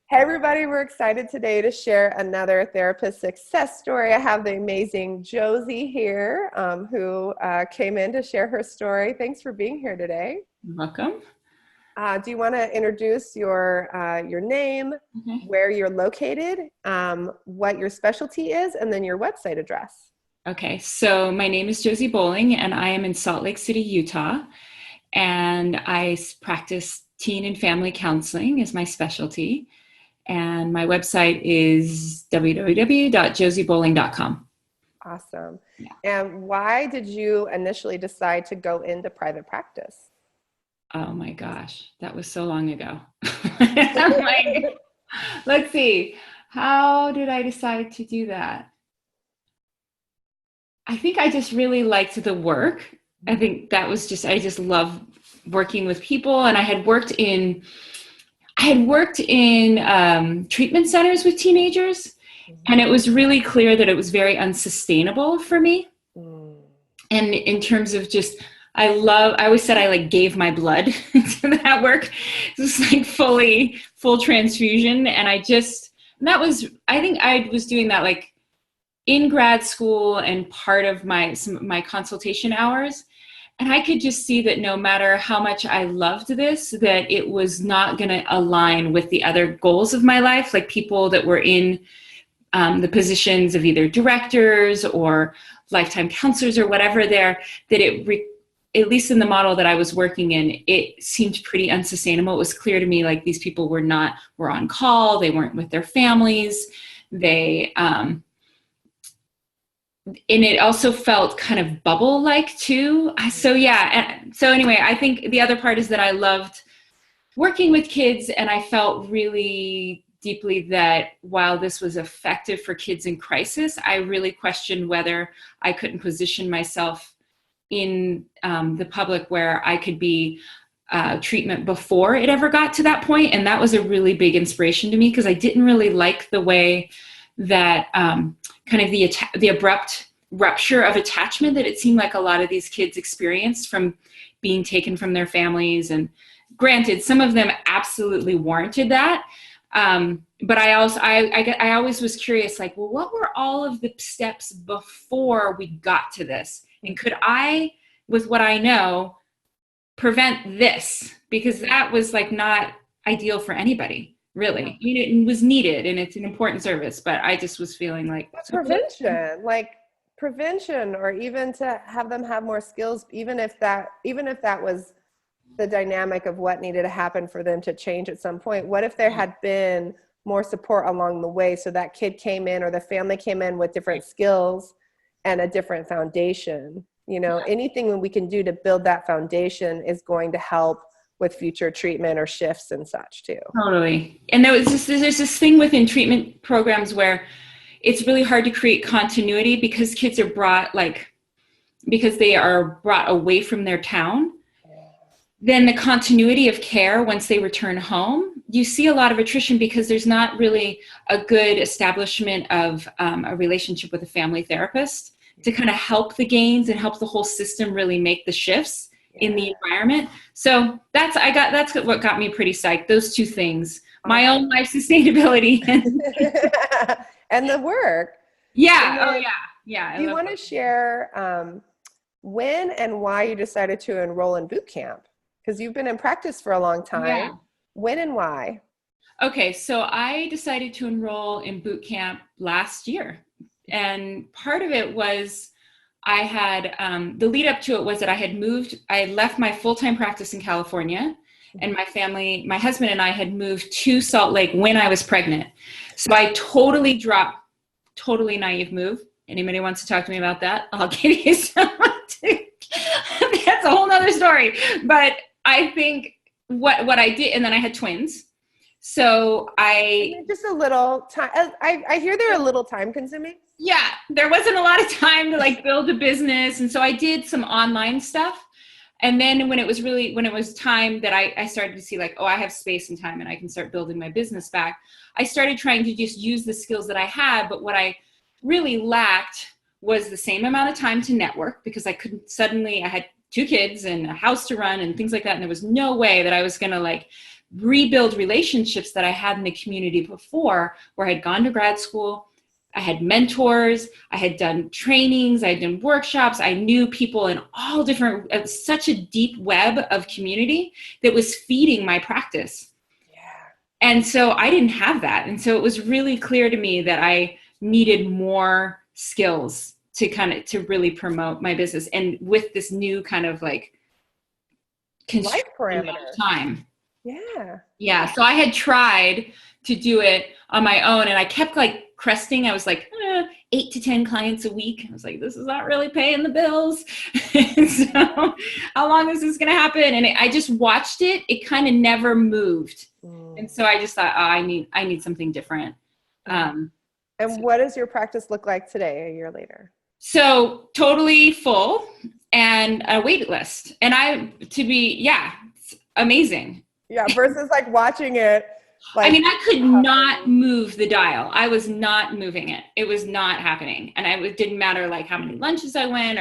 Hey everybody, we're excited today to share another therapist success story. I have the amazing Josie here who came in to share her story. Thanks for being here today. Welcome. Do you want to introduce your name, Okay. where you're located, what your specialty is, and then your website address? Okay. So my name is Josie Bowling, and I am in Salt Lake City, Utah. And practice teen and family counseling is my specialty. And my website is www.josiebowling.com. Awesome. Yeah. And why did you initially decide to go into private practice? Oh my gosh, that was so long ago. I'm like, let's see. How did I decide to do that? I think I just really liked the work. I think that was I just love working with people. And I had worked in treatment centers with teenagers. And it was really clear that it was very unsustainable for me. Mm. And in terms of I always said I like gave my blood to that work. Just like full transfusion. And I think I was doing that like in grad school and part of my consultation hours. And I could just see that no matter how much I loved this, that it was not going to align with the other goals of my life, like people that were in the positions of either directors or lifetime counselors or whatever at least in the model that I was working in, it seemed pretty unsustainable. It was clear to me like these people were on call, they weren't with their families, and it also felt kind of bubble-like too. So yeah. So anyway, I think the other part is that I loved working with kids, and I felt really deeply that while this was effective for kids in crisis, I really questioned whether I couldn't position myself in the public where I could be treatment before it ever got to that point. And that was a really big inspiration to me because I didn't really like the way that kind of the abrupt rupture of attachment that it seemed like a lot of these kids experienced from being taken from their families. And granted, some of them absolutely warranted that. But I always was curious, like, well, what were all of the steps before we got to this? And could I, with what I know, prevent this? Because that was like not ideal for anybody, really. I mean, it was needed and it's an important service, but I just was feeling like Prevention, or even to have them have more skills, even if that was the dynamic of what needed to happen for them to change at some point. What if there had been more support along the way, so that kid came in or the family came in with different skills and a different foundation? Anything that we can do to build that foundation is going to help with future treatment or shifts and such tooTotally. And there's this thing within treatment programs where it's really hard to create continuity because kids are because they are brought away from their town. Then the continuity of care once they return home, you see a lot of attrition because there's not really a good establishment of a relationship with a family therapist to kind of help the gains and help the whole system really make the shifts in the environment. So that's what got me pretty psyched. Those two things, my own life sustainability and the work. Yeah. Oh yeah. Yeah. Do you want to share when and why you decided to enroll in boot camp? Because you've been in practice for a long time. Yeah. When and why? Okay, so I decided to enroll in boot camp last year. And part of it was I had, the lead up to it was that I had left my full-time practice in California, and my husband and I had moved to Salt Lake when I was pregnant. So I totally naive move. Anybody wants to talk to me about that? I'll give you someone to, that's a whole nother story. But I think what I did, and then I had twins. So just a little time. I hear they're a little time consuming. Yeah, there wasn't a lot of time to like build a business. And so I did some online stuff. And then when it was time that I started to see like, oh, I have space and time and I can start building my business back, I started trying to just use the skills that I had. But what I really lacked was the same amount of time to network, because I had 2 kids and a house to run and things like that. And there was no way that I was going to like rebuild relationships that I had in the community before, where I'd gone to grad school, I had mentors, I had done trainings, I had done workshops, I knew people in all different, such a deep web of community that was feeding my practice. And so I didn't have that. And so it was really clear to me that I needed more skills to really promote my business. And with this new kind of like life parameter time. Yeah. Yeah. So I had tried to do it on my own, and I kept like cresting. I was like 8 to 10 clients a week. I was like, this is not really paying the bills. So how long is this going to happen? And I just watched it. It kind of never moved. And so I just thought, oh, I need something different. And what does your practice look like today, a year later? So totally full and a wait list. And it's amazing. Yeah, versus like watching it. Like, I mean, I could not move the dial. I was not moving it. It was not happening. And it didn't matter like how many lunches I went or